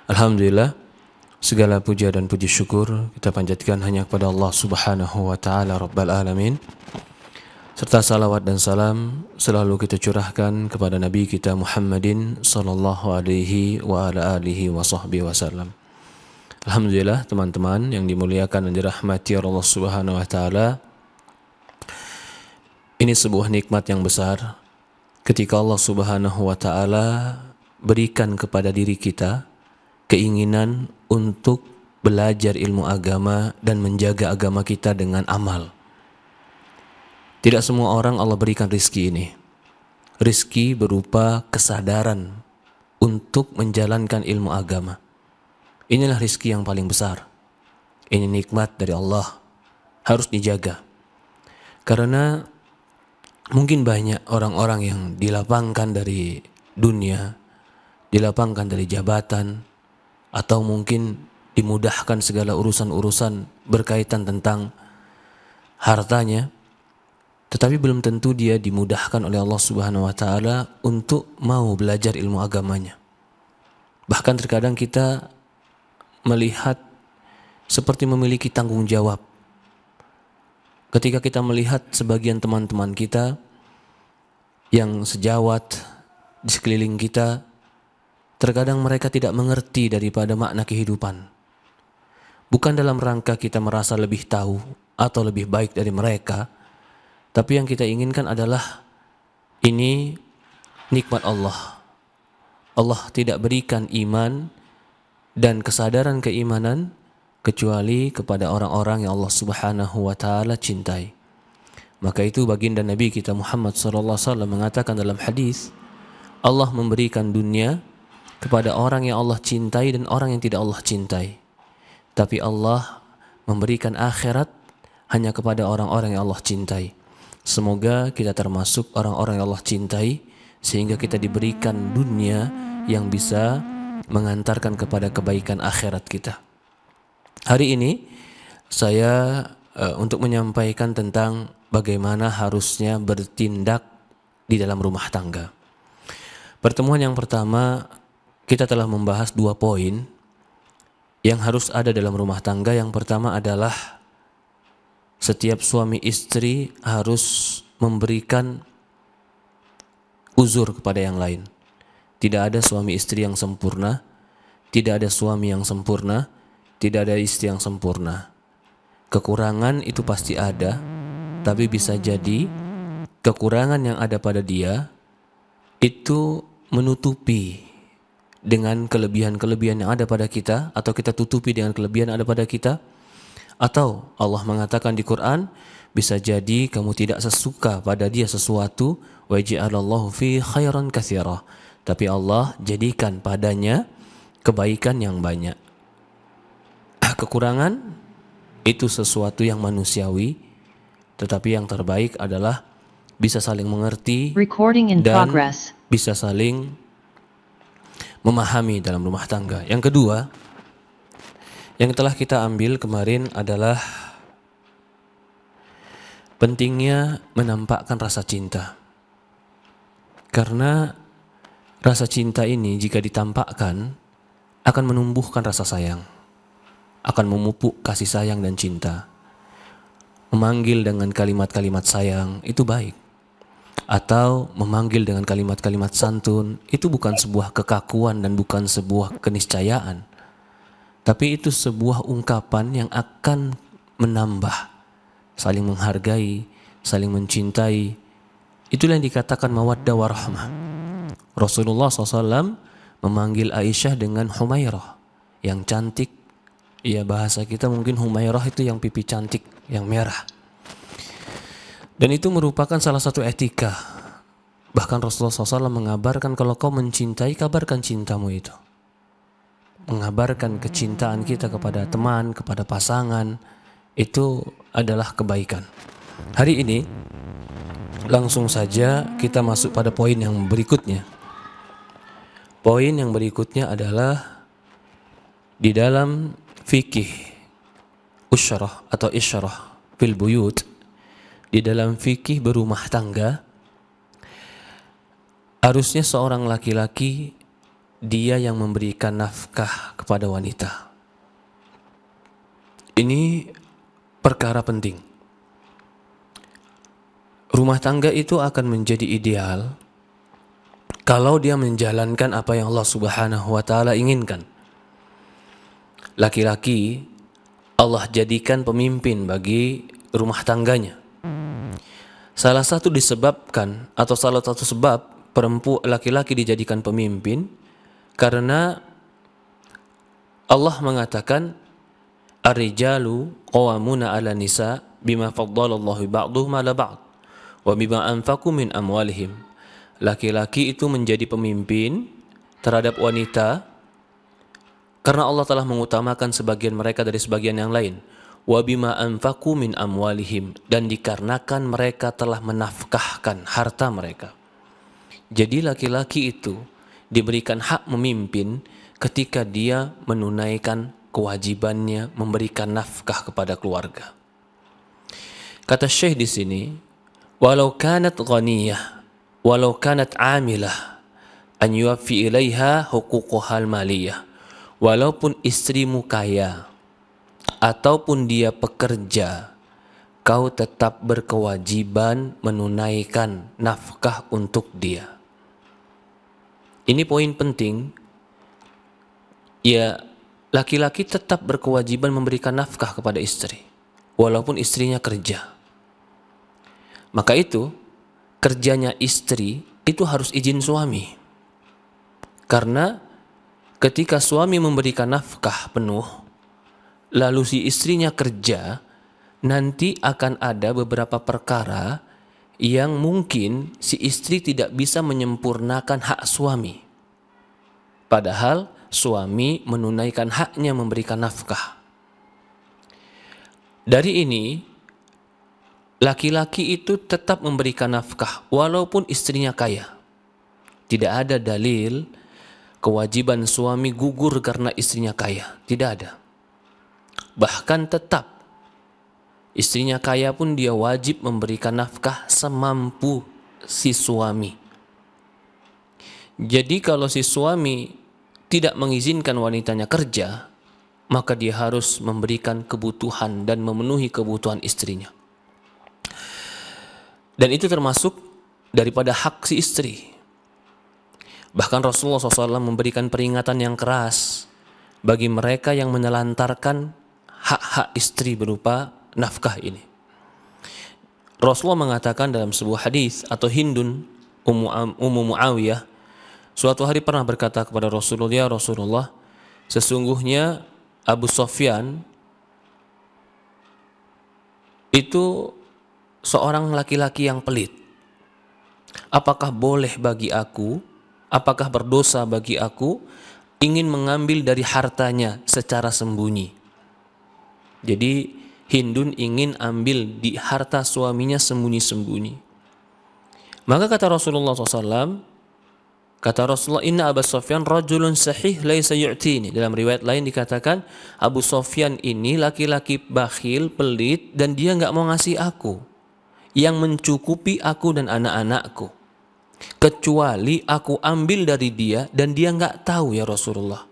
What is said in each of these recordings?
Alhamdulillah, segala puja dan puji syukur kita panjatkan hanya kepada Allah Subhanahu wa taala Rabbal alamin. Serta salawat dan salam selalu kita curahkan kepada Nabi kita Muhammadin sallallahu alaihi wa ala alihi wa sahbihi wasallam. Alhamdulillah teman-teman yang dimuliakan dan dirahmati Allah Subhanahu wa taala. Ini sebuah nikmat yang besar ketika Allah Subhanahu wa taala berikan kepada diri kita keinginan untuk belajar ilmu agama dan menjaga agama kita dengan amal. Tidak semua orang Allah berikan rizki ini. Rizki berupa kesadaran untuk menjalankan ilmu agama. Inilah rizki yang paling besar. Ini nikmat dari Allah, harus dijaga. Karena mungkin banyak orang-orang yang dilapangkan dari dunia, dilapangkan dari jabatan, atau mungkin dimudahkan segala urusan-urusan berkaitan tentang hartanya, tetapi belum tentu dia dimudahkan oleh Allah Subhanahu wa taala untuk mau belajar ilmu agamanya. Bahkan terkadang kita melihat seperti memiliki tanggung jawab. Ketika kita melihat sebagian teman-teman kita yang sejawat di sekeliling kita, terkadang mereka tidak mengerti daripada makna kehidupan. Bukan dalam rangka kita merasa lebih tahu atau lebih baik dari mereka, tapi yang kita inginkan adalah ini nikmat Allah. Allah tidak berikan iman dan kesadaran keimanan kecuali kepada orang-orang yang Allah Subhanahu wa taala cintai. Maka itu baginda Nabi kita Muhammad sallallahu alaihi wasallam mengatakan dalam hadis, Allah memberikan dunia kepada orang yang Allah cintai dan orang yang tidak Allah cintai. Tapi Allah memberikan akhirat hanya kepada orang-orang yang Allah cintai. Semoga kita termasuk orang-orang yang Allah cintai, sehingga kita diberikan dunia yang bisa mengantarkan kepada kebaikan akhirat kita. Hari ini saya untuk menyampaikan tentang bagaimana harusnya bertindak di dalam rumah tangga. Pertemuan yang pertama kita telah membahas 2 poin yang harus ada dalam rumah tangga. Yang pertama adalah setiap suami istri harus memberikan uzur kepada yang lain. Tidak ada suami istri yang sempurna, tidak ada suami yang sempurna, tidak ada istri yang sempurna. Kekurangan itu pasti ada, tapi bisa jadi kekurangan yang ada pada dia itu menutupi dengan kelebihan-kelebihan yang ada pada kita, atau kita tutupi dengan kelebihan yang ada pada kita. Atau Allah mengatakan di Quran, bisa jadi kamu tidak sesuka pada dia sesuatu, wa ja'alallahu fi khairan katsira, tapi Allah jadikan padanya kebaikan yang banyak. Kekurangan itu sesuatu yang manusiawi, tetapi yang terbaik adalah bisa saling mengerti dan bisa saling memahami dalam rumah tangga. Yang kedua, yang telah kita ambil kemarin adalah pentingnya menampakkan rasa cinta. Karena rasa cinta ini jika ditampakkan akan menumbuhkan rasa sayang, akan memupuk kasih sayang dan cinta. Memanggil dengan kalimat-kalimat sayang itu baik, atau memanggil dengan kalimat-kalimat santun itu bukan sebuah kekakuan dan bukan sebuah keniscayaan, tapi itu sebuah ungkapan yang akan menambah saling menghargai, saling mencintai. Itulah yang dikatakan mawaddah warahmah. Rasulullah SAW memanggil Aisyah dengan Humairah, yang cantik. Ya, bahasa kita mungkin Humairah itu yang pipi cantik, yang merah. Dan itu merupakan salah satu etika. Bahkan Rasulullah SAW mengabarkan, kalau kau mencintai, kabarkan cintamu itu. Mengabarkan kecintaan kita kepada teman, kepada pasangan, itu adalah kebaikan. Hari ini langsung saja kita masuk pada poin yang berikutnya. Poin yang berikutnya adalah di dalam fikih usyarah atau isyarah fil buyut. Di dalam fikih berumah tangga, harusnya seorang laki-laki dia yang memberikan nafkah kepada wanita. Ini perkara penting. Rumah tangga itu akan menjadi ideal kalau dia menjalankan apa yang Allah Subhanahu wa taala inginkan. Laki-laki Allah jadikan pemimpin bagi rumah tangganya. Salah satu disebabkan atau salah satu sebab laki-laki dijadikan pemimpin karena Allah mengatakan ar-rijalu qawwamuna 'ala nisa bima faddalallahu ba'dhum 'ala ba'd wa bima anfaqu min amwalihim. Laki-laki itu menjadi pemimpin terhadap wanita karena Allah telah mengutamakan sebagian mereka dari sebagian yang lain. Wa bima anfaqu min amwalihim, dan dikarenakan mereka telah menafkahkan harta mereka. Jadi laki-laki itu diberikan hak memimpin ketika dia menunaikan kewajibannya memberikan nafkah kepada keluarga. Kata Syekh di sini, walau kanat ghaniyah, walau kanat amilah, an yuwaffi ilaiha huquqahal maliyah. Walaupun istrimu kaya ataupun dia pekerja, kau tetap berkewajiban menunaikan nafkah untuk dia. Ini poin penting. Ya, laki-laki tetap berkewajiban memberikan nafkah kepada istri, walaupun istrinya kerja. Maka itu, kerjanya istri itu harus izin suami. Karena ketika suami memberikan nafkah penuh, lalu si istrinya kerja, nanti akan ada beberapa perkara yang mungkin si istri tidak bisa menyempurnakan hak suami. Padahal suami menunaikan haknya memberikan nafkah. Dari ini, laki-laki itu tetap memberikan nafkah walaupun istrinya kaya. Tidak ada dalil kewajiban suami gugur karena istrinya kaya. Tidak ada. Bahkan tetap istrinya kaya pun dia wajib memberikan nafkah semampu si suami. Jadi kalau si suami tidak mengizinkan wanitanya kerja, maka dia harus memberikan kebutuhan dan memenuhi kebutuhan istrinya. Dan itu termasuk daripada hak si istri. Bahkan Rasulullah SAW memberikan peringatan yang keras bagi mereka yang menelantarkan hak-hak istri berupa nafkah ini. Rasulullah mengatakan dalam sebuah hadis, atau Hindun Ummu Muawiyah suatu hari pernah berkata kepada Rasulullah, "Ya Rasulullah, sesungguhnya Abu Sufyan itu seorang laki-laki yang pelit. Apakah boleh bagi aku, apakah berdosa bagi aku ingin mengambil dari hartanya secara sembunyi?" Jadi Hindun ingin ambil di harta suaminya sembunyi-sembunyi. Maka kata Rasulullah SAW, kata Rasulullah, "Inna Abu Sufyan rajulun sahih laisa yu'tini." Dalam riwayat lain dikatakan Abu Sufyan ini laki-laki bakhil, pelit, dan dia nggak mau ngasih aku yang mencukupi aku dan anak-anakku, kecuali aku ambil dari dia dan dia nggak tahu ya Rasulullah.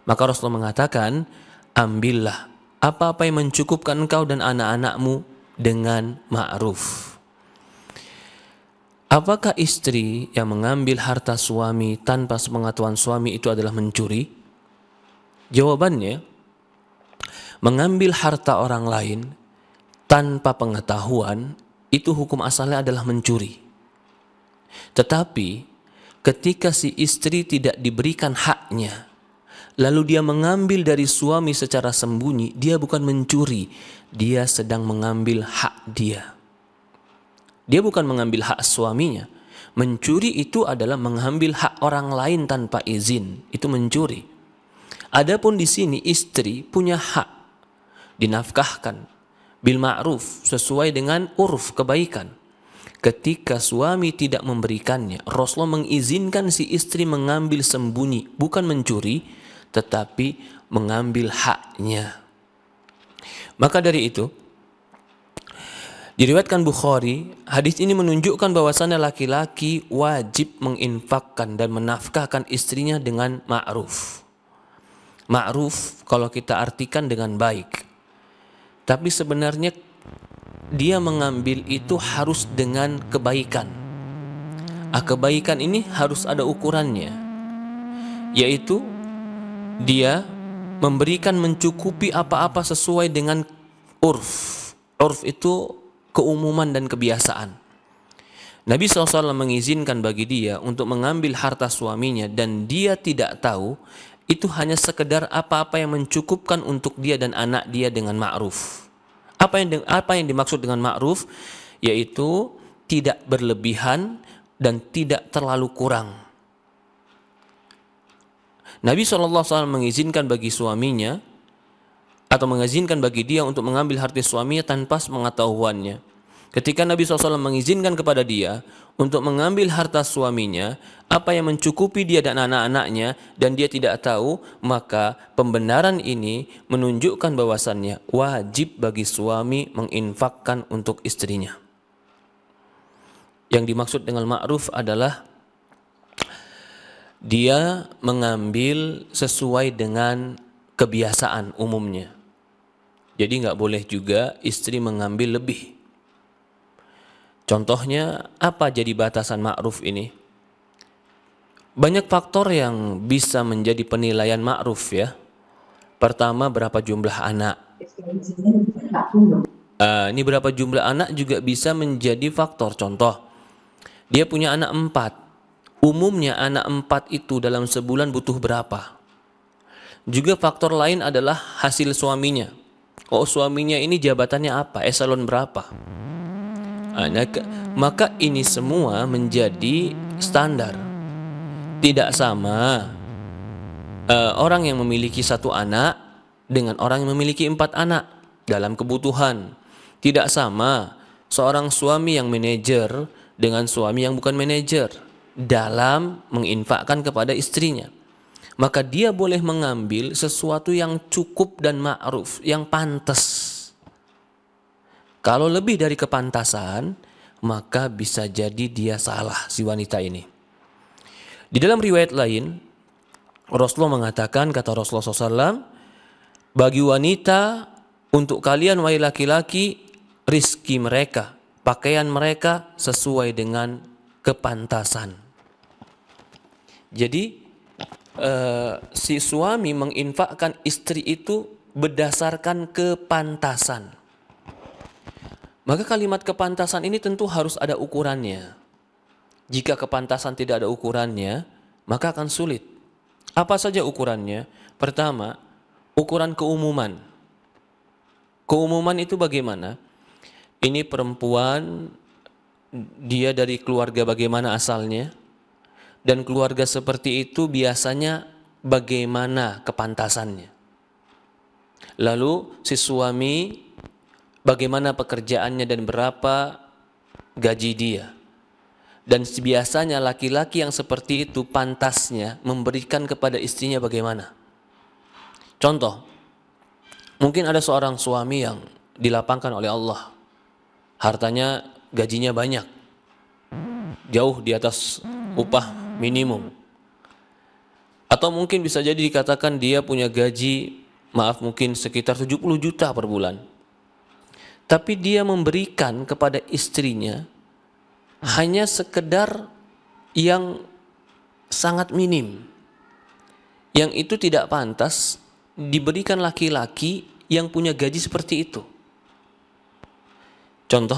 Maka Rasulullah mengatakan, ambillah apa-apa yang mencukupkan engkau dan anak-anakmu dengan ma'ruf. Apakah istri yang mengambil harta suami tanpa sepengetahuan suami itu adalah mencuri? Jawabannya, mengambil harta orang lain tanpa pengetahuan itu hukum asalnya adalah mencuri. Tetapi ketika si istri tidak diberikan haknya, lalu dia mengambil dari suami secara sembunyi, dia bukan mencuri, dia sedang mengambil hak dia. Dia bukan mengambil hak suaminya. Mencuri itu adalah mengambil hak orang lain tanpa izin, itu mencuri. Adapun di sini istri punya hak dinafkahkan bil ma'ruf, sesuai dengan uruf kebaikan. Ketika suami tidak memberikannya, Rasulullah mengizinkan si istri mengambil sembunyi, bukan mencuri, tetapi mengambil haknya. Maka dari itu, Diriwayatkan Bukhari, hadis ini menunjukkan bahwasannya laki-laki wajib menginfakkan dan menafkahkan istrinya dengan ma'ruf. Ma'ruf kalau kita artikan dengan baik. Tapi sebenarnya dia mengambil itu harus dengan kebaikan. Kebaikan ini harus ada ukurannya, yaitu dia memberikan mencukupi apa-apa sesuai dengan urf. Urf itu keumuman dan kebiasaan. Nabi SAW mengizinkan bagi dia untuk mengambil harta suaminya dan dia tidak tahu, itu hanya sekedar apa-apa yang mencukupkan untuk dia dan anak dia dengan ma'ruf. Apa yang dimaksud dengan ma'ruf? Yaitu tidak berlebihan dan tidak terlalu kurang. Nabi SAW mengizinkan bagi suaminya atau mengizinkan bagi dia untuk mengambil harta suaminya tanpa pengetahuannya. Ketika Nabi SAW mengizinkan kepada dia untuk mengambil harta suaminya, apa yang mencukupi dia dan anak-anaknya, dan dia tidak tahu, maka pembenaran ini menunjukkan bahwasannya wajib bagi suami menginfakkan untuk istrinya. Yang dimaksud dengan ma'ruf adalah dia mengambil sesuai dengan kebiasaan umumnya. Jadi nggak boleh juga istri mengambil lebih. Contohnya apa jadi batasan ma'ruf ini? Banyak faktor yang bisa menjadi penilaian ma'ruf ya. Pertama, berapa jumlah anak. Ini berapa jumlah anak juga bisa menjadi faktor. Contoh, dia punya anak 4. Umumnya anak 4 itu dalam sebulan butuh berapa? Juga faktor lain adalah hasil suaminya. Oh, suaminya ini jabatannya apa? Eselon berapa? Maka ini semua menjadi standar. Tidak sama orang yang memiliki 1 anak dengan orang yang memiliki 4 anak dalam kebutuhan. Tidak sama seorang suami yang manajer dengan suami yang bukan manajer dalam menginfakkan kepada istrinya. Maka dia boleh mengambil sesuatu yang cukup dan ma'ruf, yang pantas. Kalau lebih dari kepantasan, maka bisa jadi dia salah si wanita ini. Di dalam riwayat lain, Rasulullah mengatakan, kata Rasulullah SAW, bagi wanita, untuk kalian wahai laki-laki, rizki mereka, pakaian mereka sesuai dengan kepantasan. Jadi si suami menginfakkan istri itu berdasarkan kepantasan. Maka kalimat kepantasan ini tentu harus ada ukurannya. Jika kepantasan tidak ada ukurannya, maka akan sulit. Apa saja ukurannya? Pertama, ukuran keumuman. Keumuman itu bagaimana? Ini perempuan, dia dari keluarga bagaimana asalnya? Dan keluarga seperti itu biasanya bagaimana kepantasannya. Lalu si suami bagaimana pekerjaannya dan berapa gaji dia. Dan biasanya laki-laki yang seperti itu pantasnya memberikan kepada istrinya bagaimana. Contoh, mungkin ada seorang suami yang dilapangkan oleh Allah. Hartanya, gajinya banyak. Jauh di atas upah minimum. Atau mungkin bisa jadi dikatakan dia punya gaji, mungkin sekitar 70 juta per bulan. Tapi dia memberikan kepada istrinya hanya sekedar yang sangat minim. Yang itu tidak pantas diberikan laki-laki yang punya gaji seperti itu. Contoh,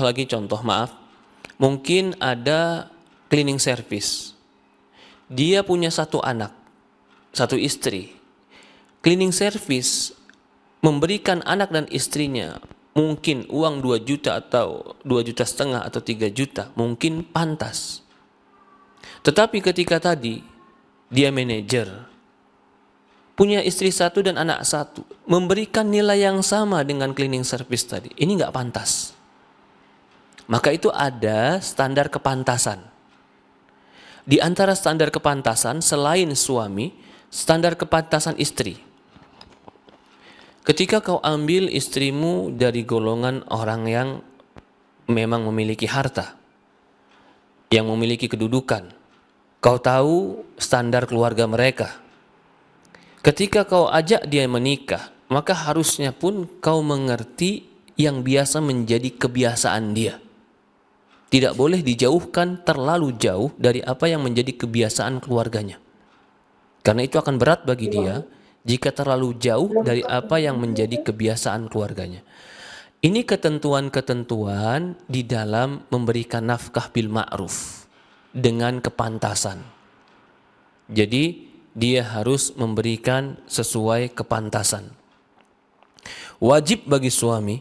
mungkin ada cleaning service. Dia punya 1 anak, 1 istri. Cleaning service memberikan anak dan istrinya mungkin uang 2 juta atau 2,5 juta atau 3 juta, mungkin pantas. Tetapi ketika tadi dia manajer, punya istri 1 dan anak 1, memberikan nilai yang sama dengan cleaning service tadi, ini nggak pantas. Maka itu ada standar kepantasan. Di antara standar kepantasan selain suami, standar kepantasan istri. Ketika kau ambil istrimu dari golongan orang yang memang memiliki harta, yang memiliki kedudukan, kau tahu standar keluarga mereka. Ketika kau ajak dia menikah, maka harusnya pun kau mengerti yang biasa menjadi kebiasaan dia. Tidak boleh dijauhkan terlalu jauh dari apa yang menjadi kebiasaan keluarganya. Karena itu akan berat bagi dia jika terlalu jauh dari apa yang menjadi kebiasaan keluarganya. Ini ketentuan-ketentuan di dalam memberikan nafkah bil ma'ruf dengan kepantasan. Jadi dia harus memberikan sesuai kepantasan. Wajib bagi suami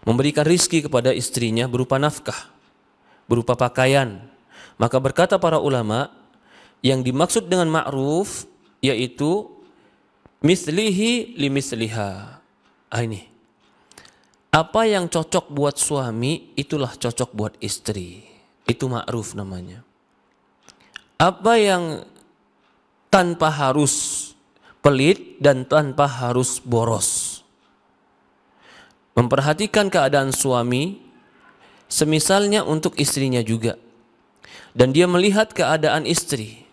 memberikan rizki kepada istrinya berupa nafkah, berupa pakaian. Maka berkata para ulama, yang dimaksud dengan ma'ruf yaitu mislihi li misliha. Ini. Apa yang cocok buat suami, itulah cocok buat istri. Itu ma'ruf namanya. Apa yang tanpa harus pelit dan tanpa harus boros. Memperhatikan keadaan suami, semisalnya untuk istrinya juga. Dan dia melihat keadaan istri,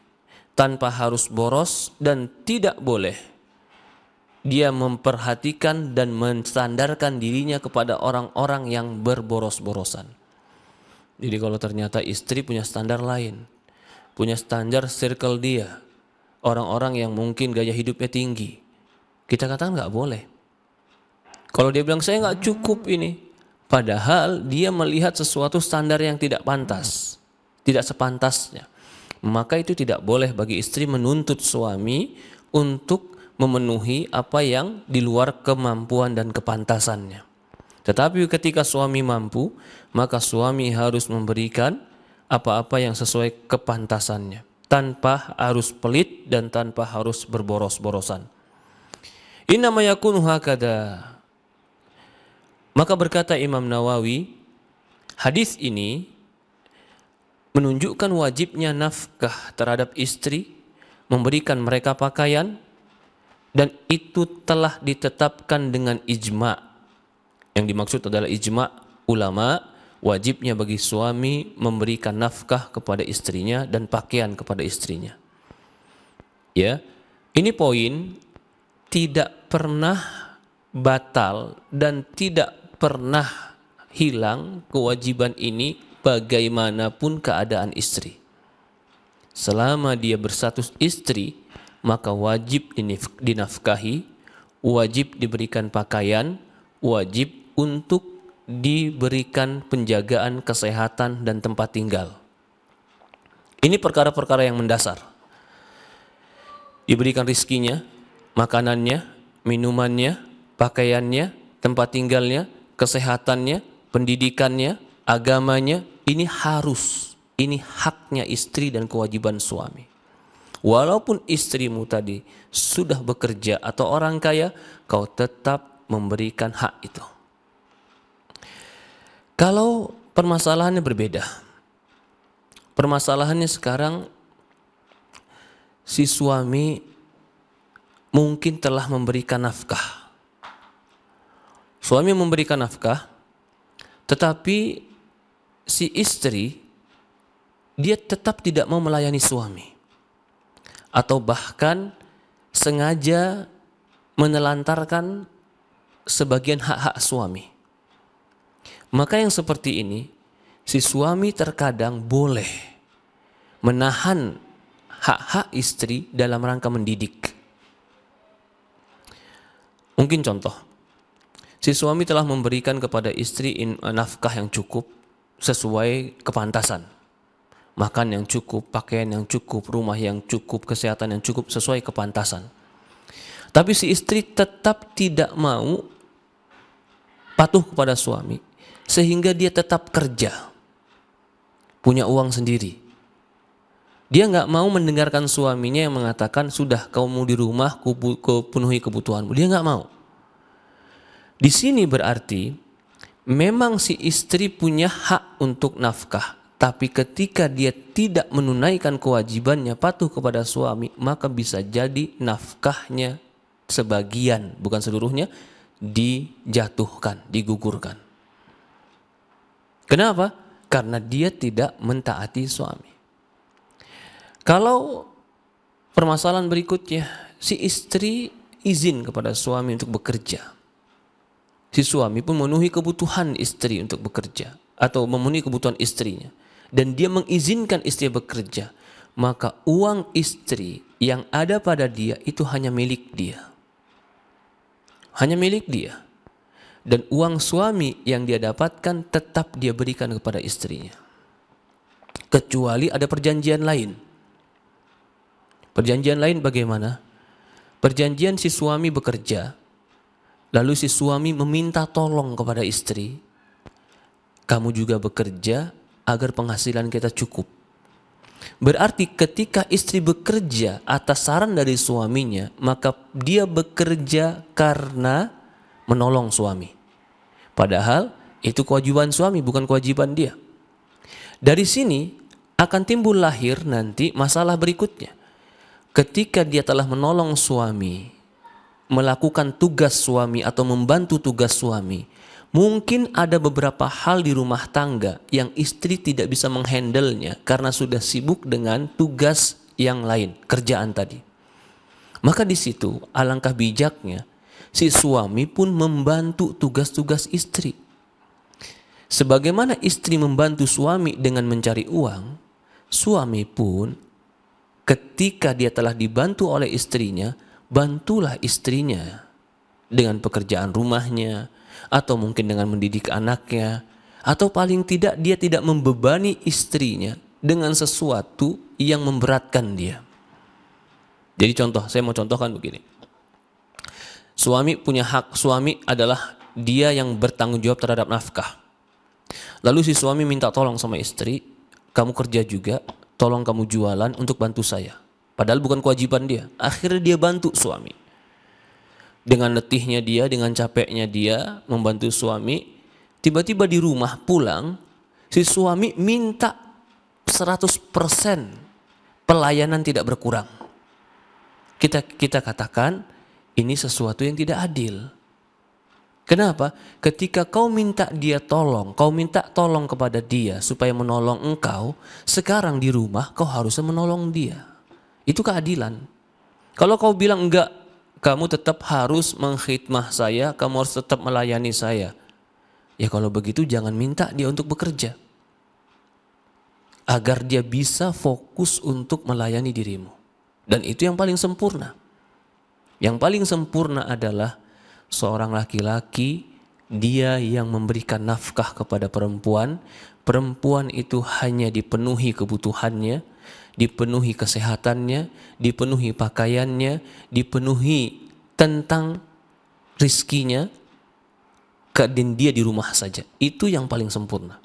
tanpa harus boros dan tidak boleh dia memperhatikan dan menstandarkan dirinya kepada orang-orang yang berboros-borosan. Jadi kalau ternyata istri punya standar lain, punya standar circle dia, orang-orang yang mungkin gaya hidupnya tinggi, kita katakan nggak boleh. Kalau dia bilang saya nggak cukup ini, padahal dia melihat sesuatu standar yang tidak pantas, tidak sepantasnya, maka itu tidak boleh bagi istri menuntut suami untuk memenuhi apa yang di luar kemampuan dan kepantasannya. Tetapi ketika suami mampu, maka suami harus memberikan apa-apa yang sesuai kepantasannya, tanpa harus pelit dan tanpa harus berboros-borosan. Innama yakunu hakada. Maka berkata Imam Nawawi, hadis ini menunjukkan wajibnya nafkah terhadap istri, memberikan mereka pakaian, dan itu telah ditetapkan dengan ijma'. Yang dimaksud adalah ijma' ulama, wajibnya bagi suami memberikan nafkah kepada istrinya dan pakaian kepada istrinya. Ya, ini poin tidak pernah batal dan tidak pernah hilang kewajiban ini bagaimanapun keadaan istri. Selama dia berstatus istri, maka wajib dinafkahi, wajib diberikan pakaian, wajib untuk diberikan penjagaan kesehatan dan tempat tinggal. Ini perkara-perkara yang mendasar. Diberikan rizkinya, makanannya, minumannya, pakaiannya, tempat tinggalnya, kesehatannya, pendidikannya, agamanya, ini harus, ini haknya istri dan kewajiban suami. Walaupun istrimu tadi sudah bekerja atau orang kaya, kau tetap memberikan hak itu. Kalau permasalahannya berbeda, permasalahannya sekarang si suami mungkin telah memberikan nafkah. Suami memberikan nafkah, tetapi si istri dia tetap tidak mau melayani suami, atau bahkan sengaja menelantarkan sebagian hak-hak suami. Maka yang seperti ini, si suami terkadang boleh menahan hak-hak istri dalam rangka mendidik. Mungkin contoh, si suami telah memberikan kepada istri nafkah yang cukup sesuai kepantasan. Makan yang cukup, pakaian yang cukup, rumah yang cukup, kesehatan yang cukup sesuai kepantasan. Tapi si istri tetap tidak mau patuh kepada suami, sehingga dia tetap kerja, punya uang sendiri. Dia nggak mau mendengarkan suaminya yang mengatakan, sudah kamu di rumah, penuhi kebutuhanmu. Dia nggak mau. Di sini berarti memang si istri punya hak untuk nafkah, tapi ketika dia tidak menunaikan kewajibannya patuh kepada suami, maka bisa jadi nafkahnya sebagian, bukan seluruhnya, dijatuhkan, digugurkan. Kenapa? Karena dia tidak mentaati suami. Kalau permasalahan berikutnya, si istri izin kepada suami untuk bekerja. Si suami pun memenuhi kebutuhan istri untuk bekerja atau memenuhi kebutuhan istrinya. Dan dia mengizinkan istri bekerja. Maka uang istri yang ada pada dia itu hanya milik dia. Hanya milik dia. Dan uang suami yang dia dapatkan tetap dia berikan kepada istrinya. Kecuali ada perjanjian lain. Perjanjian lain bagaimana? Perjanjian si suami bekerja, lalu si suami meminta tolong kepada istri, kamu juga bekerja agar penghasilan kita cukup. Berarti ketika istri bekerja atas saran dari suaminya, maka dia bekerja karena menolong suami. Padahal itu kewajiban suami, bukan kewajiban dia. Dari sini akan timbul lahir nanti masalah berikutnya. Ketika dia telah menolong suami, melakukan tugas suami atau membantu tugas suami, mungkin ada beberapa hal di rumah tangga yang istri tidak bisa menghandlenya karena sudah sibuk dengan tugas yang lain, kerjaan tadi. Maka di situ alangkah bijaknya si suami pun membantu tugas-tugas istri. Sebagaimana istri membantu suami dengan mencari uang, suami pun ketika dia telah dibantu oleh istrinya, bantulah istrinya dengan pekerjaan rumahnya, atau mungkin dengan mendidik anaknya, atau paling tidak dia tidak membebani istrinya dengan sesuatu yang memberatkan dia. Jadi contoh, saya mau contohkan begini. Suami punya hak, suami adalah dia yang bertanggung jawab terhadap nafkah. Lalu si suami minta tolong sama istri, kamu kerja juga, tolong kamu jualan untuk bantu saya. Padahal bukan kewajiban dia. Akhirnya dia bantu suami. Dengan letihnya dia, dengan capeknya dia membantu suami. Tiba-tiba di rumah pulang, si suami minta 100% pelayanan tidak berkurang. Kita katakan ini sesuatu yang tidak adil. Kenapa? Ketika kau minta dia tolong, kau minta tolong kepada dia supaya menolong engkau, sekarang di rumah kau harusnya menolong dia. Itu keadilan. Kalau kau bilang enggak, kamu tetap harus mengkhidmah saya, kamu harus tetap melayani saya. Ya kalau begitu jangan minta dia untuk bekerja. Agar dia bisa fokus untuk melayani dirimu. Dan itu yang paling sempurna. Yang paling sempurna adalah seorang laki-laki, dia yang memberikan nafkah kepada perempuan. Perempuan itu hanya dipenuhi kebutuhannya, dipenuhi kesehatannya, dipenuhi pakaiannya, dipenuhi tentang rizkinya, dan dia di rumah saja. Itu yang paling sempurna.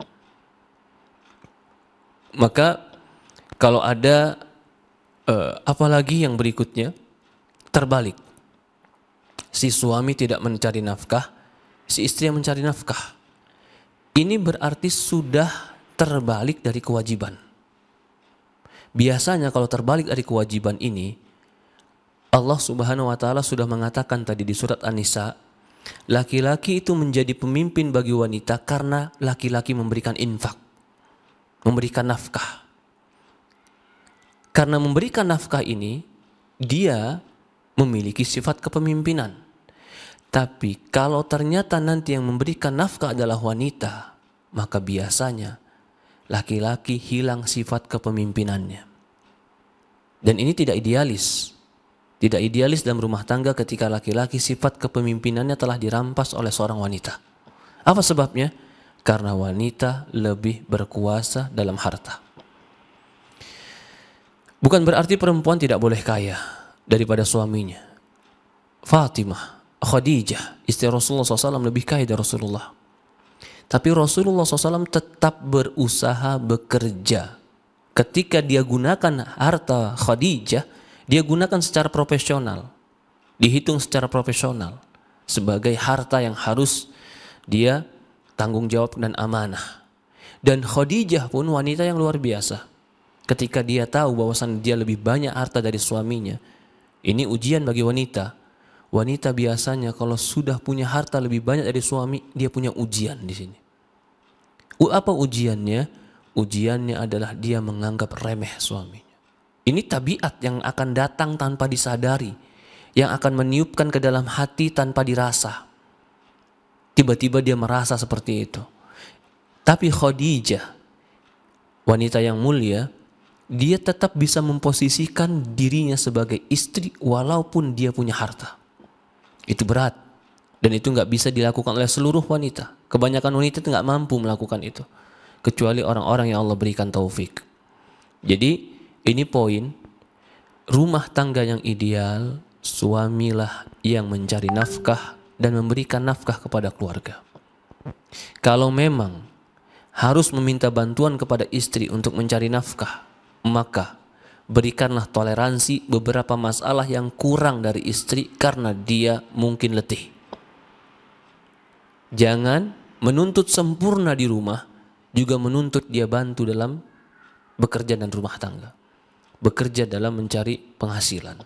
Maka kalau ada apalagi yang berikutnya, terbalik. Si suami tidak mencari nafkah, si istri yang mencari nafkah. Ini berarti sudah terbalik dari kewajiban. Biasanya kalau terbalik dari kewajiban ini, Allah Subhanahu wa taala sudah mengatakan tadi di surat An-Nisa, laki-laki itu menjadi pemimpin bagi wanita karena laki-laki memberikan infak, memberikan nafkah. Karena memberikan nafkah ini, dia memiliki sifat kepemimpinan. Tapi kalau ternyata nanti yang memberikan nafkah adalah wanita, maka biasanya laki-laki hilang sifat kepemimpinannya. Dan ini tidak idealis. Tidak idealis dalam rumah tangga ketika laki-laki sifat kepemimpinannya telah dirampas oleh seorang wanita. Apa sebabnya? Karena wanita lebih berkuasa dalam harta. Bukan berarti perempuan tidak boleh kaya daripada suaminya. Fatimah, Khadijah, istri Rasulullah SAW lebih kaya dari Rasulullah. Tapi Rasulullah SAW tetap berusaha bekerja. Ketika dia gunakan harta Khadijah, dia gunakan secara profesional. Dihitung secara profesional. Sebagai harta yang harus dia tanggung jawab dan amanah. Dan Khadijah pun wanita yang luar biasa. Ketika dia tahu bahwasan dia lebih banyak harta dari suaminya, ini ujian bagi wanita. Wanita biasanya kalau sudah punya harta lebih banyak dari suami, dia punya ujian di sini. Apa ujiannya? Ujiannya adalah dia menganggap remeh suaminya. Ini tabiat yang akan datang tanpa disadari, yang akan meniupkan ke dalam hati tanpa dirasa. Tiba-tiba dia merasa seperti itu. Tapi Khadijah, wanita yang mulia, dia tetap bisa memposisikan dirinya sebagai istri walaupun dia punya harta. Itu berat. Dan itu nggak bisa dilakukan oleh seluruh wanita. Kebanyakan wanita itu nggak mampu melakukan itu, kecuali orang-orang yang Allah berikan taufik. Jadi ini poin, rumah tangga yang ideal, suamilah yang mencari nafkah dan memberikan nafkah kepada keluarga. Kalau memang harus meminta bantuan kepada istri untuk mencari nafkah, maka berikanlah toleransi beberapa masalah yang kurang dari istri karena dia mungkin letih. Jangan menuntut sempurna di rumah, juga menuntut dia bantu dalam bekerja dan rumah tangga, bekerja dalam mencari penghasilan.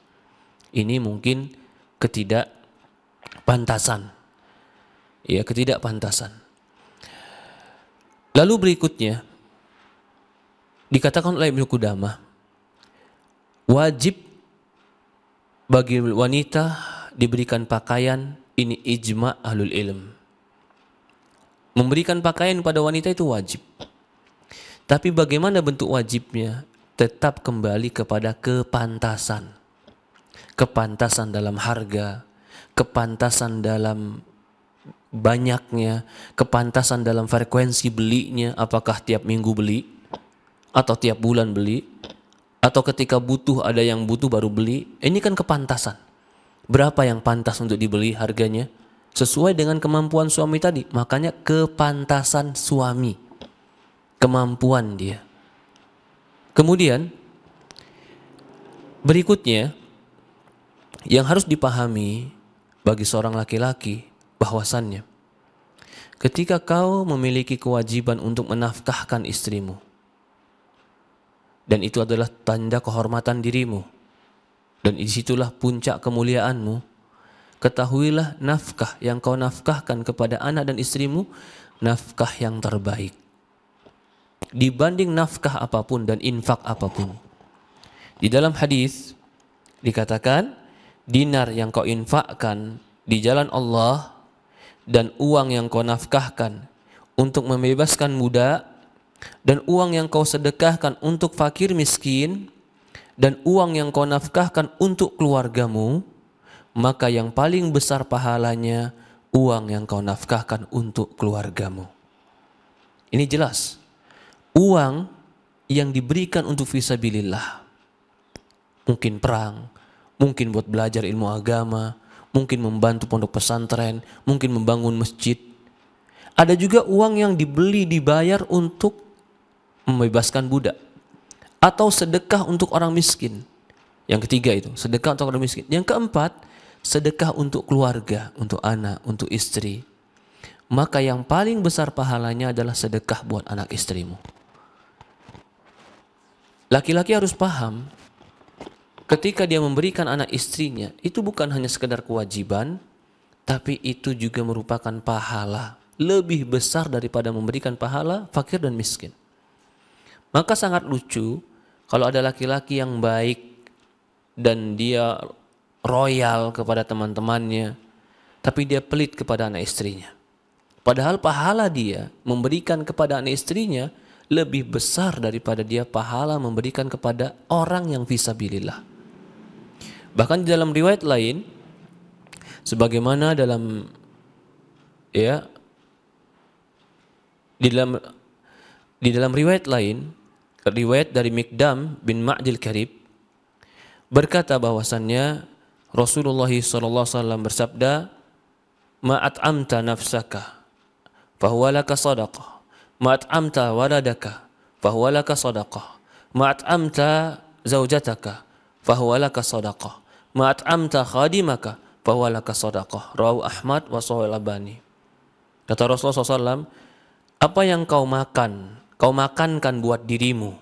Ini mungkin ketidakpantasan. Ya, ketidakpantasan. Lalu berikutnya dikatakan oleh Ibnu Qudamah, wajib bagi wanita diberikan pakaian, ini ijma' ahlul ilm. Memberikan pakaian pada wanita itu wajib. Tapi bagaimana bentuk wajibnya? Tetap kembali kepada kepantasan. Kepantasan dalam harga, kepantasan dalam banyaknya, kepantasan dalam frekuensi belinya, apakah tiap minggu beli atau tiap bulan beli, atau ketika butuh ada yang butuh baru beli. Ini kan kepantasan. Berapa yang pantas untuk dibeli harganya? Sesuai dengan kemampuan suami tadi. Makanya kepantasan suami, kemampuan dia. Kemudian berikutnya yang harus dipahami bagi seorang laki-laki, bahwasannya ketika kau memiliki kewajiban untuk menafkahkan istrimu, dan itu adalah tanda kehormatan dirimu, dan disitulah puncak kemuliaanmu, ketahuilah nafkah yang kau nafkahkan kepada anak dan istrimu, nafkah yang terbaik dibanding nafkah apapun dan infak apapun. Di dalam hadis dikatakan, dinar yang kau infakkan di jalan Allah dan uang yang kau nafkahkan untuk membebaskan budak, dan uang yang kau sedekahkan untuk fakir miskin, dan uang yang kau nafkahkan untuk keluargamu, maka yang paling besar pahalanya uang yang kau nafkahkan untuk keluargamu. Ini jelas. Uang yang diberikan untuk fisabilillah, mungkin perang, mungkin buat belajar ilmu agama, mungkin membantu pondok pesantren, mungkin membangun masjid. Ada juga uang yang dibeli, dibayar untuk membebaskan budak, atau sedekah untuk orang miskin. Yang ketiga itu, sedekah untuk orang miskin. Yang keempat, sedekah untuk keluarga, untuk anak, untuk istri. Maka yang paling besar pahalanya adalah sedekah buat anak istrimu. Laki-laki harus paham, ketika dia memberikan anak istrinya, itu bukan hanya sekedar kewajiban, tapi itu juga merupakan pahala lebih besar daripada memberikan pahala fakir dan miskin. Maka sangat lucu kalau ada laki-laki yang baik dan dia royal kepada teman-temannya, tapi dia pelit kepada anak istrinya. Padahal pahala dia memberikan kepada anak istrinya lebih besar daripada dia pahala memberikan kepada orang yang fisabilillah. Bahkan di dalam riwayat lain, sebagaimana dalam di dalam riwayat lain, riwayat dari Miqdam bin Ma'dil Karib, berkata bahwasannya Rasulullah SAW bersabda, "Ma'at'amta nafsaka fahuwa laka sadaqah, ma'at'amta waladaka fahuwa laka sadaqah, ma'at'amta zaujataka fahuwa laka sadaqah, ma'at'amta khadimaka fahuwa laka sadaqah." Rawahu Ahmad wa Sahih Al-Albani. Kata Rasulullah SAW, apa yang kau makan, kau makankan buat dirimu,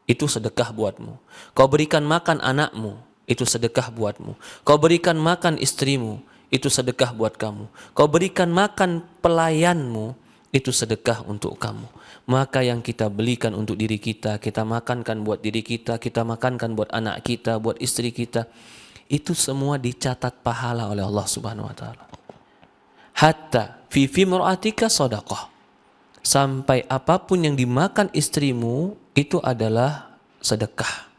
itu sedekah buatmu. Kau berikan makan anakmu, itu sedekah buatmu. Kau berikan makan istrimu, itu sedekah buat kamu. Kau berikan makan pelayanmu, itu sedekah untuk kamu. Maka yang kita belikan untuk diri kita, kita makankan buat diri kita, kita makankan buat anak kita, buat istri kita, itu semua dicatat pahala oleh Allah Subhanahu wa taala. Hatta fi mur'atika shadaqah. Sampai apapun yang dimakan istrimu itu adalah sedekah.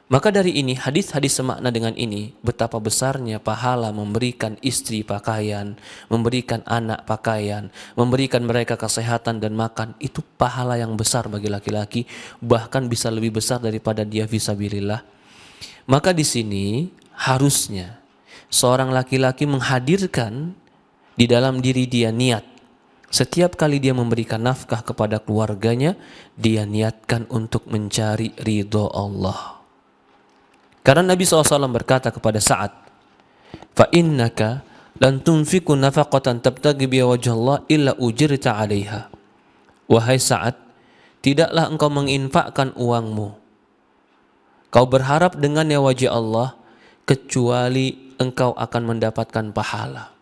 Maka dari ini hadis-hadis semakna dengan ini, betapa besarnya pahala memberikan istri pakaian, memberikan anak pakaian, memberikan mereka kesehatan dan makan, itu pahala yang besar bagi laki-laki, bahkan bisa lebih besar daripada dia fisabilillah. Maka di sini harusnya seorang laki-laki menghadirkan di dalam diri dia niat. Setiap kali dia memberikan nafkah kepada keluarganya, dia niatkan untuk mencari ridho Allah. Karena Nabi SAW berkata kepada Sa'ad, fa innaka lan tunfiku nafaqatan tabtaghi biha wajhallah illa ujirta 'alaiha. Wahai Sa'ad, tidaklah engkau menginfakkan uangmu, kau berharap dengannya wajah Allah, kecuali engkau akan mendapatkan pahala.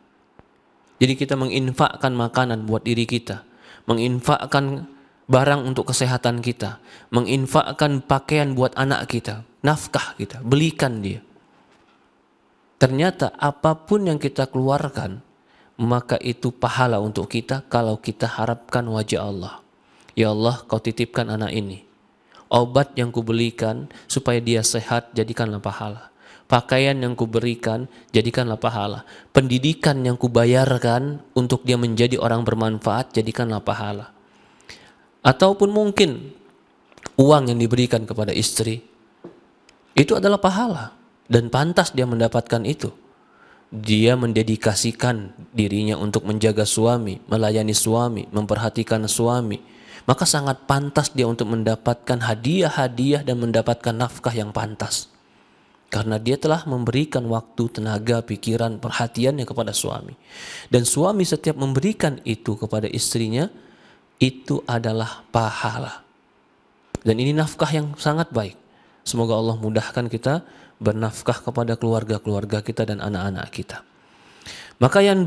Jadi kita menginfakkan makanan buat diri kita, menginfakkan barang untuk kesehatan kita, menginfakkan pakaian buat anak kita, nafkah kita, belikan dia. Ternyata apapun yang kita keluarkan, maka itu pahala untuk kita kalau kita harapkan wajah Allah. Ya Allah, kau titipkan anak ini. Obat yang kubelikan supaya dia sehat, jadikanlah pahala. Pakaian yang kuberikan, jadikanlah pahala. Pendidikan yang kubayarkan untuk dia menjadi orang bermanfaat, jadikanlah pahala. Ataupun mungkin uang yang diberikan kepada istri, itu adalah pahala dan pantas dia mendapatkan itu. Dia mendedikasikan dirinya untuk menjaga suami, melayani suami, memperhatikan suami, maka sangat pantas dia untuk mendapatkan hadiah-hadiah dan mendapatkan nafkah yang pantas. Karena dia telah memberikan waktu, tenaga, pikiran, perhatiannya kepada suami. Dan suami setiap memberikan itu kepada istrinya, itu adalah pahala. Dan ini nafkah yang sangat baik. Semoga Allah mudahkan kita bernafkah kepada keluarga-keluarga kita dan anak-anak kita. Maka yang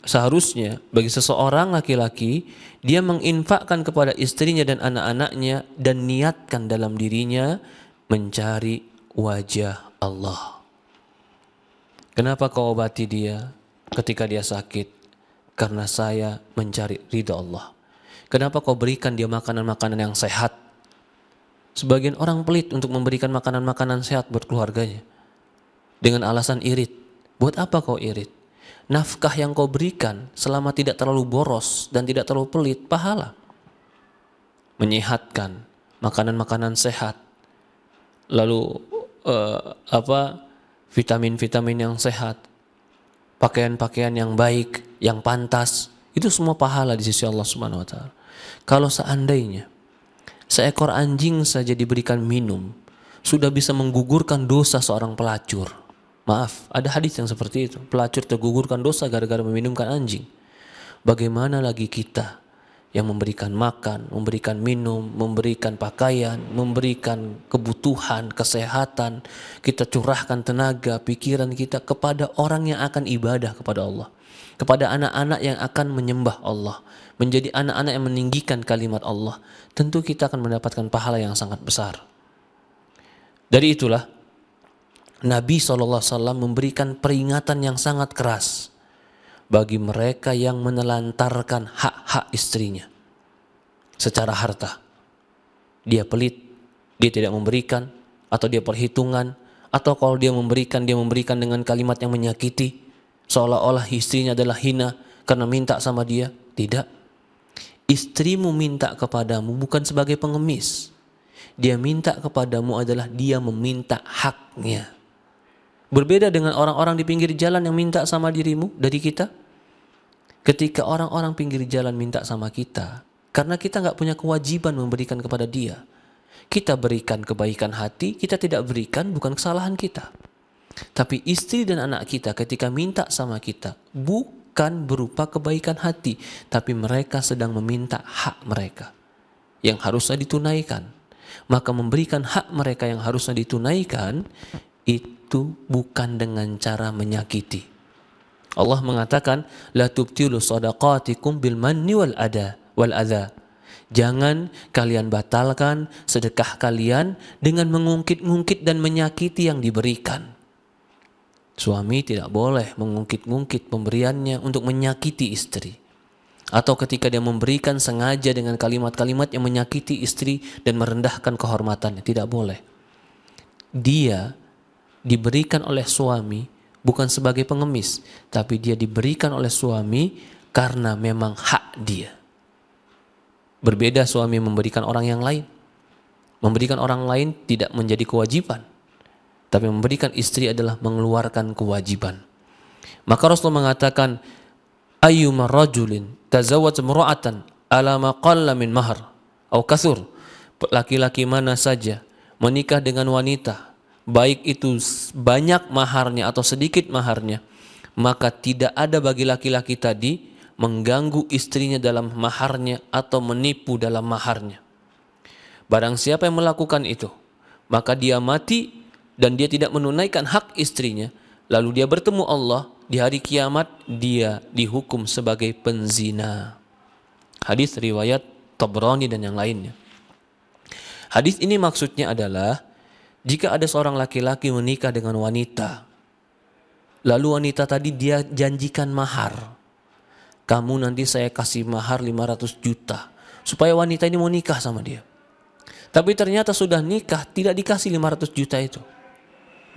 seharusnya bagi seseorang laki-laki, dia menginfakkan kepada istrinya dan anak-anaknya dan niatkan dalam dirinya mencari wajah Allah. Kenapa kau obati dia ketika dia sakit? Karena saya mencari ridha Allah. Kenapa kau berikan dia makanan-makanan yang sehat? Sebagian orang pelit untuk memberikan makanan-makanan sehat buat keluarganya dengan alasan irit. Buat apa kau irit? Nafkah yang kau berikan selama tidak terlalu boros dan tidak terlalu pelit, pahala. Menyehatkan, makanan-makanan sehat, lalu vitamin-vitamin yang sehat, pakaian-pakaian yang baik, yang pantas, itu semua pahala di sisi Allah Subhanahu wa taala. Kalau seandainya seekor anjing saja diberikan minum, sudah bisa menggugurkan dosa seorang pelacur. Maaf, ada hadis yang seperti itu. Pelacur tergugurkan dosa gara-gara meminumkan anjing. Bagaimana lagi kita yang memberikan makan, memberikan minum, memberikan pakaian, memberikan kebutuhan, kesehatan. Kita curahkan tenaga, pikiran kita kepada orang yang akan ibadah kepada Allah. Kepada anak-anak yang akan menyembah Allah. Menjadi anak-anak yang meninggikan kalimat Allah. Tentu kita akan mendapatkan pahala yang sangat besar. Dari itulah Nabi SAW memberikan peringatan yang sangat keras bagi mereka yang menelantarkan hak-hak istrinya secara harta. Dia pelit, dia tidak memberikan, atau dia perhitungan, atau kalau dia memberikan dengan kalimat yang menyakiti, seolah-olah istrinya adalah hina karena minta sama dia. Tidak. Istrimu minta kepadamu bukan sebagai pengemis. Dia minta kepadamu adalah dia meminta haknya. Berbeda dengan orang-orang di pinggir jalan yang minta sama dirimu dari kita. Ketika orang-orang pinggir jalan minta sama kita, karena kita nggak punya kewajiban memberikan kepada dia, kita berikan kebaikan hati, kita tidak berikan bukan kesalahan kita. Tapi istri dan anak kita ketika minta sama kita, bukan berupa kebaikan hati, tapi mereka sedang meminta hak mereka yang harusnya ditunaikan. Maka memberikan hak mereka yang harusnya ditunaikan itu bukan dengan cara menyakiti. Allah mengatakan, la tubtilu shadaqatikum bil manni wal adha. Jangan kalian batalkan sedekah kalian dengan mengungkit-ungkit dan menyakiti yang diberikan. Suami tidak boleh mengungkit-ungkit pemberiannya untuk menyakiti istri. Atau ketika dia memberikan sengaja dengan kalimat-kalimat yang menyakiti istri dan merendahkan kehormatannya. Tidak boleh. Dia diberikan oleh suami bukan sebagai pengemis, tapi dia diberikan oleh suami karena memang hak dia. Berbeda suami memberikan orang yang lain. Memberikan orang lain tidak menjadi kewajiban, tapi memberikan istri adalah mengeluarkan kewajiban. Maka Rasulullah mengatakan, ayyuma rajulin tazawwaj imra'atan ala ma qalla min mahar atau kasur. Laki-laki mana saja menikah dengan wanita, baik itu banyak maharnya atau sedikit maharnya, maka tidak ada bagi laki-laki tadi mengganggu istrinya dalam maharnya atau menipu dalam maharnya. Barang siapa yang melakukan itu, maka dia mati dan dia tidak menunaikan hak istrinya, lalu dia bertemu Allah di hari kiamat, dia dihukum sebagai penzina. Hadis riwayat Tabrani dan yang lainnya. Hadis ini maksudnya adalah, jika ada seorang laki-laki menikah dengan wanita, lalu wanita tadi dia janjikan mahar. Kamu nanti saya kasih mahar 500 juta supaya wanita ini mau nikah sama dia. Tapi ternyata sudah nikah tidak dikasih 500 juta itu.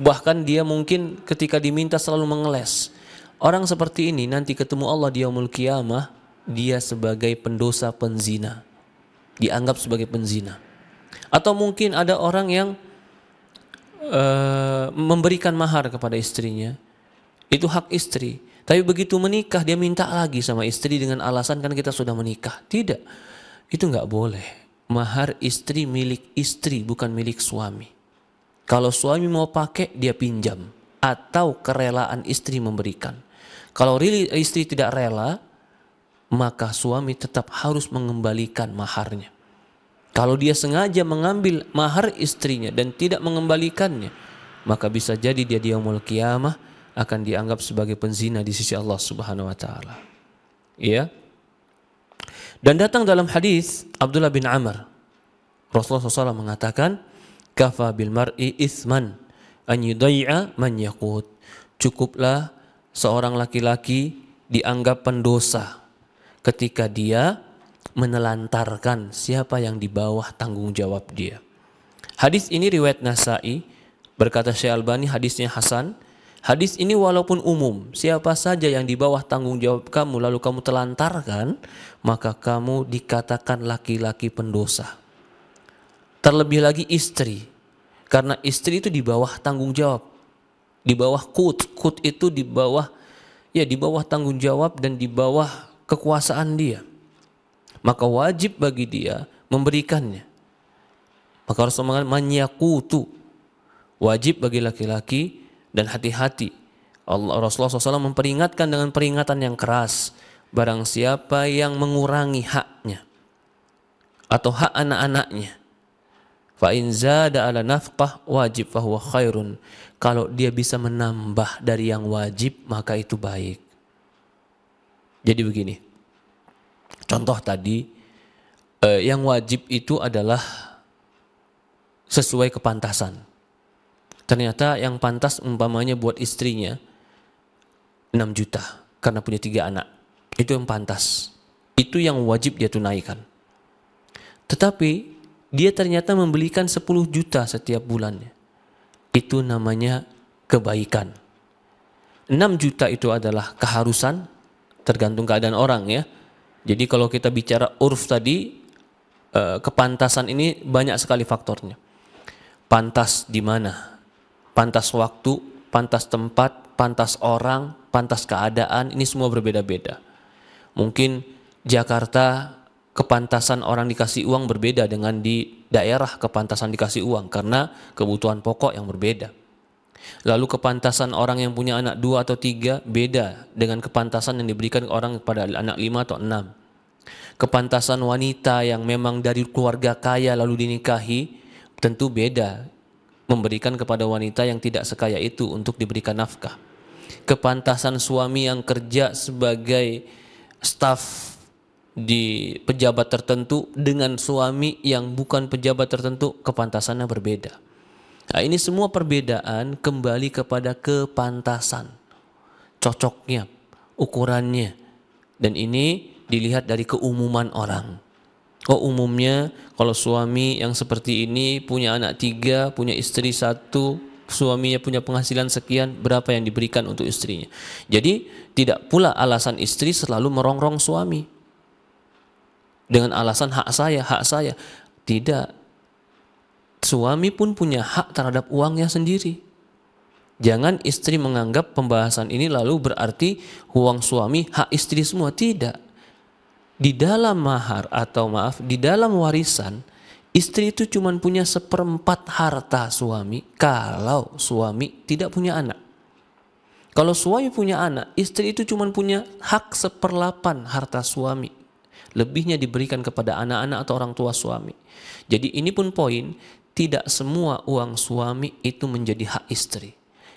Bahkan dia mungkin ketika diminta selalu mengeles. Orang seperti ini nanti ketemu Allah di yaumul qiyamah, dia sebagai pendosa penzina. Dianggap sebagai penzina. Atau mungkin ada orang yang memberikan mahar kepada istrinya. Itu hak istri. Tapi begitu menikah dia minta lagi sama istri dengan alasan kan kita sudah menikah. Tidak, itu nggak boleh. Mahar istri milik istri, bukan milik suami. Kalau suami mau pakai dia pinjam atau kerelaan istri memberikan. Kalau istri tidak rela, maka suami tetap harus mengembalikan maharnya. Kalau dia sengaja mengambil mahar istrinya dan tidak mengembalikannya, maka bisa jadi dia di yaumul qiyamah akan dianggap sebagai penzina di sisi Allah Subhanahu wa taala. Ya. Dan datang dalam hadis Abdullah bin Amr, Rasulullah SAW mengatakan, kafa bil mar'i ithman an yudai'a man yaqut. Cukuplah seorang laki-laki dianggap pendosa ketika dia menelantarkan siapa yang di bawah tanggung jawab dia. Hadis ini riwayat Nasa'i, berkata Syekh Albani hadisnya hasan. Hadis ini walaupun umum, siapa saja yang di bawah tanggung jawab kamu lalu kamu telantarkan, maka kamu dikatakan laki-laki pendosa. Terlebih lagi istri, karena istri itu di bawah tanggung jawab, di bawah kut itu di bawah tanggung jawab dan di bawah kekuasaan dia. Maka wajib bagi dia memberikannya. Maka Rasulullah mengatakan, wajib bagi laki-laki. Dan hati-hati, Rasulullah SAW memperingatkan dengan peringatan yang keras, barang siapa yang mengurangi haknya atau hak anak-anaknya, fa in zada ala nafqah wajib fahuwa khairun. Kalau dia bisa menambah dari yang wajib, maka itu baik. Jadi begini, contoh tadi, yang wajib itu adalah sesuai kepantasan. Ternyata yang pantas umpamanya buat istrinya 6 juta karena punya 3 anak. Itu yang pantas. Itu yang wajib dia tunaikan. Tetapi dia ternyata membelikan 10 juta setiap bulannya. Itu namanya kebaikan. 6 juta itu adalah keharusan, tergantung keadaan orang ya. Jadi kalau kita bicara urf tadi, kepantasan ini banyak sekali faktornya. Pantas di mana? Pantas waktu, pantas tempat, pantas orang, pantas keadaan, ini semua berbeda-beda. Mungkin Jakarta kepantasan orang dikasih uang berbeda dengan di daerah kepantasan dikasih uang karena kebutuhan pokok yang berbeda. Lalu kepantasan orang yang punya anak 2 atau 3 beda dengan kepantasan yang diberikan orang kepada anak 5 atau 6. Kepantasan wanita yang memang dari keluarga kaya lalu dinikahi tentu beda memberikan kepada wanita yang tidak sekaya itu untuk diberikan nafkah. kepantasan suami yang kerja sebagai staf di pejabat tertentu dengan suami yang bukan pejabat tertentu, kepantasannya berbeda. Nah, ini semua perbedaan kembali kepada kepantasan, cocoknya, ukurannya. Dan ini dilihat dari keumuman orang. Oh, umumnya kalau suami yang seperti ini punya anak 3, punya istri 1, suaminya punya penghasilan sekian, berapa yang diberikan untuk istrinya. Jadi tidak pula alasan istri selalu merongrong suami dengan alasan hak saya. Tidak. Suami pun punya hak terhadap uangnya sendiri. Jangan istri menganggap pembahasan ini lalu berarti uang suami hak istri semua. Tidak. Di dalam mahar atau di dalam warisan, istri itu cuma punya 1/4 harta suami kalau suami tidak punya anak. Kalau suami punya anak, istri itu cuma punya hak 1/8 harta suami. Lebihnya diberikan kepada anak-anak atau orang tua suami. Jadi ini pun poin, tidak semua uang suami itu menjadi hak istri.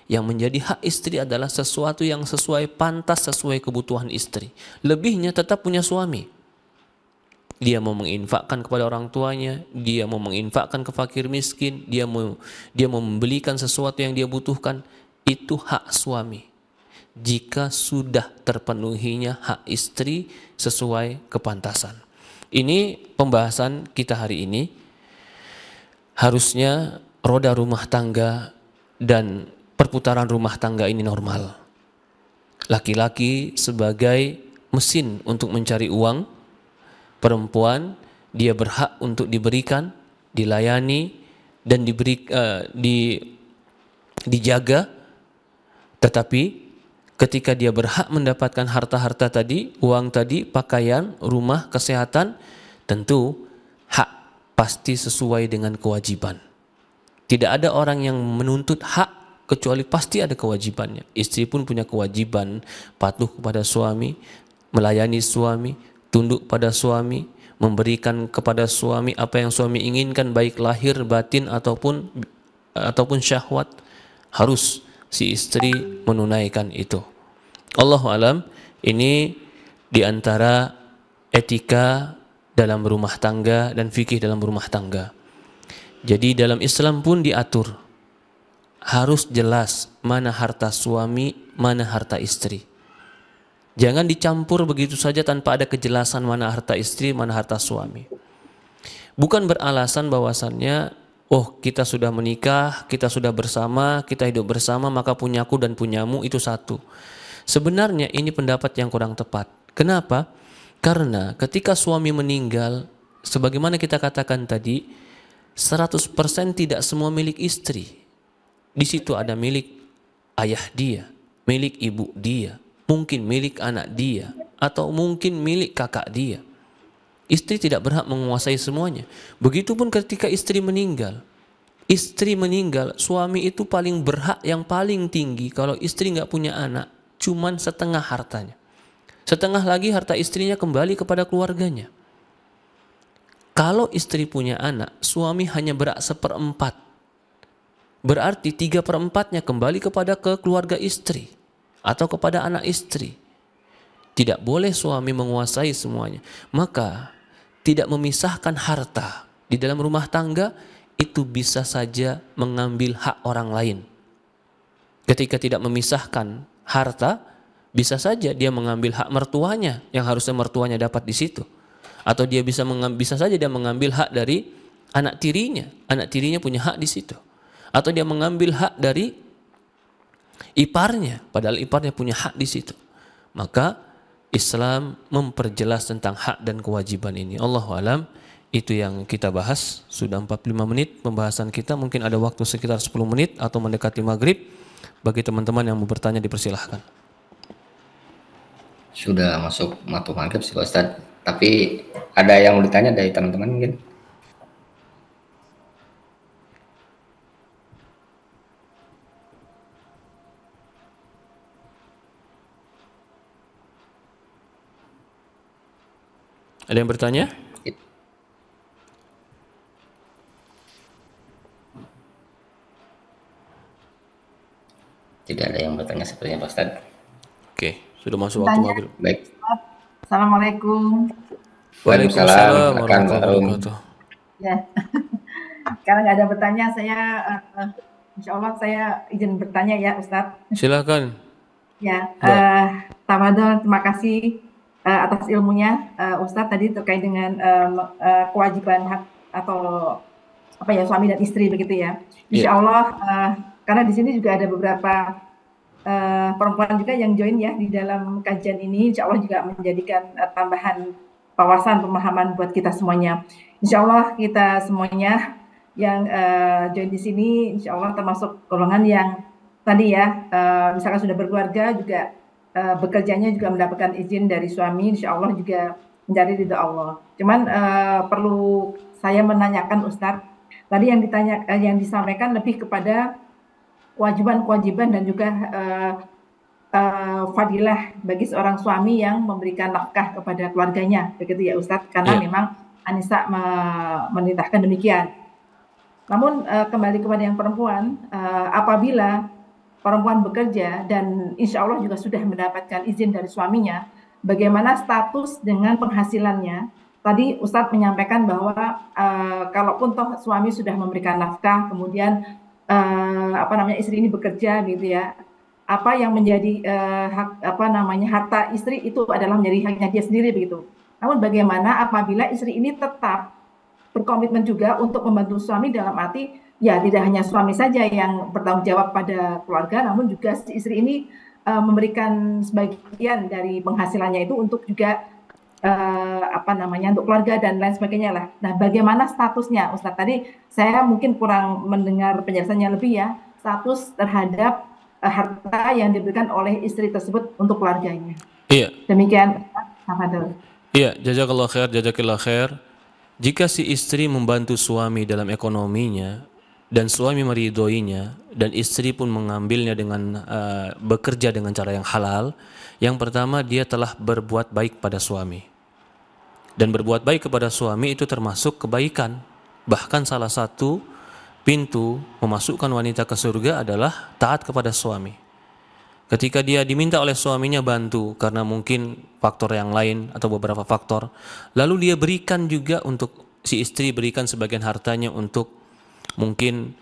Yang menjadi hak istri adalah sesuatu yang sesuai pantas, sesuai kebutuhan istri. Lebihnya tetap punya suami. Dia mau menginfakkan kepada orang tuanya, dia mau menginfakkan ke fakir miskin, dia mau membelikan sesuatu yang dia butuhkan, itu hak suami. Jika sudah terpenuhinya hak istri sesuai kepantasan. Ini pembahasan kita hari ini. Harusnya roda rumah tangga dan perputaran rumah tangga ini normal. Laki-laki sebagai mesin untuk mencari uang, perempuan dia berhak untuk diberikan, dilayani dan dijaga. Tetapi ketika dia berhak mendapatkan harta-harta tadi, uang tadi, pakaian, rumah, kesehatan, tentu hak pasti sesuai dengan kewajiban. Tidak ada orang yang menuntut hak kecuali pasti ada kewajibannya. Istri pun punya kewajiban patuh kepada suami, melayani suami, tunduk pada suami, memberikan kepada suami apa yang suami inginkan, baik lahir, batin ataupun syahwat. Harus si istri menunaikan itu. Allahu alam, ini diantara etika dalam rumah tangga dan fikih dalam rumah tangga. Jadi dalam Islam pun diatur, harus jelas mana harta suami, mana harta istri. Jangan dicampur begitu saja tanpa ada kejelasan mana harta istri, mana harta suami. Bukan beralasan bahwasannya, oh kita sudah menikah, kita sudah bersama, kita hidup bersama, maka punyaku dan punyamu itu satu. Sebenarnya ini pendapat yang kurang tepat. Kenapa? Karena ketika suami meninggal, sebagaimana kita katakan tadi, 100% tidak semua milik istri. Di situ ada milik ayah dia, milik ibu dia, mungkin milik anak dia, atau mungkin milik kakak dia. Istri tidak berhak menguasai semuanya. Begitupun ketika istri meninggal. Istri meninggal, suami itu paling berhak yang paling tinggi. Kalau istri nggak punya anak, cuman setengah hartanya. Setengah lagi harta istrinya kembali kepada keluarganya. Kalau istri punya anak, suami hanya berhak 1/4. Berarti 3/4-nya kembali kepada keluarga istri atau kepada anak istri. Tidak boleh suami menguasai semuanya. Maka tidak memisahkan harta di dalam rumah tangga itu bisa saja mengambil hak orang lain. Ketika tidak memisahkan harta, bisa saja dia mengambil hak mertuanya yang harusnya mertuanya dapat di situ. Atau dia bisa saja dia mengambil hak dari anak tirinya. Anak tirinya punya hak di situ. Atau dia mengambil hak dari iparnya, padahal iparnya punya hak di situ. Maka Islam memperjelas tentang hak dan kewajiban ini. Allahu alam, itu yang kita bahas. Sudah 45 menit pembahasan kita. Mungkin ada waktu sekitar 10 menit atau mendekati maghrib. Bagi teman-teman yang mau bertanya dipersilahkan. Sudah masuk waktu maghrib sih Ustaz. Tapi ada yang mau ditanya dari teman-teman mungkin? Ada yang bertanya? Tidak ada yang bertanya. sepertinya Pak Ustadz. Oke, sudah masuk waktu Tanya. maghrib. Baik. Assalamualaikum. Waalaikumsalam Akan warahmatullahi wabarakatuh. Ya, karena nggak ada bertanya, saya insya Allah saya izin bertanya ya Ustadz. Silakan. Ya, Tamadol, terima kasih atas ilmunya Ustadz tadi terkait dengan kewajiban hak atau apa ya suami dan istri begitu ya. Insya Allah karena di sini juga ada beberapa perempuan juga yang join ya di dalam kajian ini, insya Allah juga menjadikan tambahan wawasan pemahaman buat kita semuanya. Insya Allah kita semuanya yang join di sini, insya Allah termasuk golongan yang tadi ya, misalkan sudah berkeluarga juga bekerjanya juga mendapatkan izin dari suami, insya Allah juga mencari ridho Allah. Cuman perlu saya menanyakan Ustadz, tadi yang disampaikan lebih kepada kewajiban dan juga fadilah bagi seorang suami yang memberikan nafkah kepada keluarganya, begitu ya Ustadz, karena memang Anissa menitahkan demikian. Namun kembali kepada yang perempuan, apabila perempuan bekerja dan insya Allah juga sudah mendapatkan izin dari suaminya, bagaimana status dengan penghasilannya? Tadi Ustadz menyampaikan bahwa kalaupun toh suami sudah memberikan nafkah, kemudian istri ini bekerja gitu ya, apa yang menjadi harta istri itu adalah menjadi haknya dia sendiri begitu. Namun bagaimana apabila istri ini tetap berkomitmen juga untuk membantu suami dalam arti ya tidak hanya suami saja yang bertanggung jawab pada keluarga, namun juga si istri ini memberikan sebagian dari penghasilannya itu untuk juga untuk keluarga dan lain sebagainya lah. Nah, bagaimana statusnya Ustadz? Tadi saya mungkin kurang mendengar penjelasannya lebih ya, status terhadap harta yang diberikan oleh istri tersebut untuk keluarganya. Iya. Demikian, Tafadhol. Iya, jazakallah khair. Jika si istri membantu suami dalam ekonominya dan suami meridhoinya dan istri pun mengambilnya dengan bekerja dengan cara yang halal, yang pertama dia telah berbuat baik pada suami. Dan berbuat baik kepada suami itu termasuk kebaikan. Bahkan salah satu pintu memasukkan wanita ke surga adalah taat kepada suami. Ketika dia diminta oleh suaminya bantu karena mungkin faktor yang lain atau beberapa faktor, lalu dia berikan juga untuk si istri, berikan sebagian hartanya untuk mungkin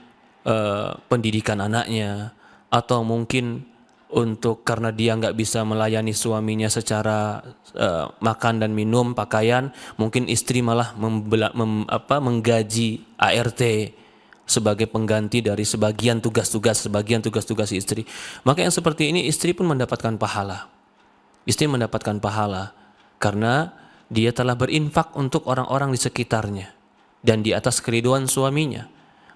pendidikan anaknya, atau mungkin untuk karena dia nggak bisa melayani suaminya secara makan dan minum, pakaian, mungkin istri malah menggaji ART sebagai pengganti dari sebagian tugas-tugas istri. Maka yang seperti ini istri pun mendapatkan pahala. Istri mendapatkan pahala karena dia telah berinfak untuk orang-orang di sekitarnya dan di atas keriduan suaminya.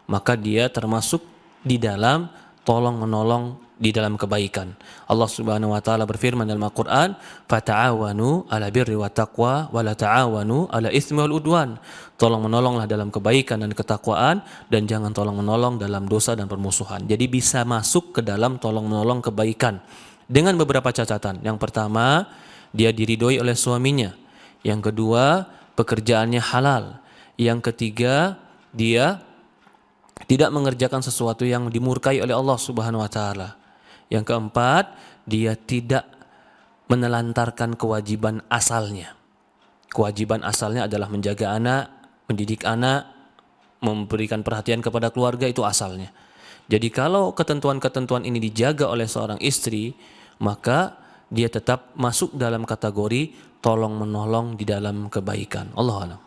Maka dia termasuk di dalam tolong menolong di dalam kebaikan. Allah Subhanahu wa taala berfirman dalam Al-Qur'an, "Fata'awanu 'ala birri wa taqwa wa la ta'awanu 'ala itsmi wal udwan." Tolong menolonglah dalam kebaikan dan ketakwaan dan jangan tolong menolong dalam dosa dan permusuhan. Jadi bisa masuk ke dalam tolong menolong kebaikan dengan beberapa catatan. Yang pertama, dia diridhoi oleh suaminya. Yang kedua, pekerjaannya halal. Yang ketiga, dia tidak mengerjakan sesuatu yang dimurkai oleh Allah Subhanahu wa taala. Yang keempat, dia tidak menelantarkan kewajiban asalnya. Kewajiban asalnya adalah menjaga anak, mendidik anak, memberikan perhatian kepada keluarga, itu asalnya. Jadi kalau ketentuan-ketentuan ini dijaga oleh seorang istri, maka dia tetap masuk dalam kategori tolong menolong di dalam kebaikan. Allahu a'lam.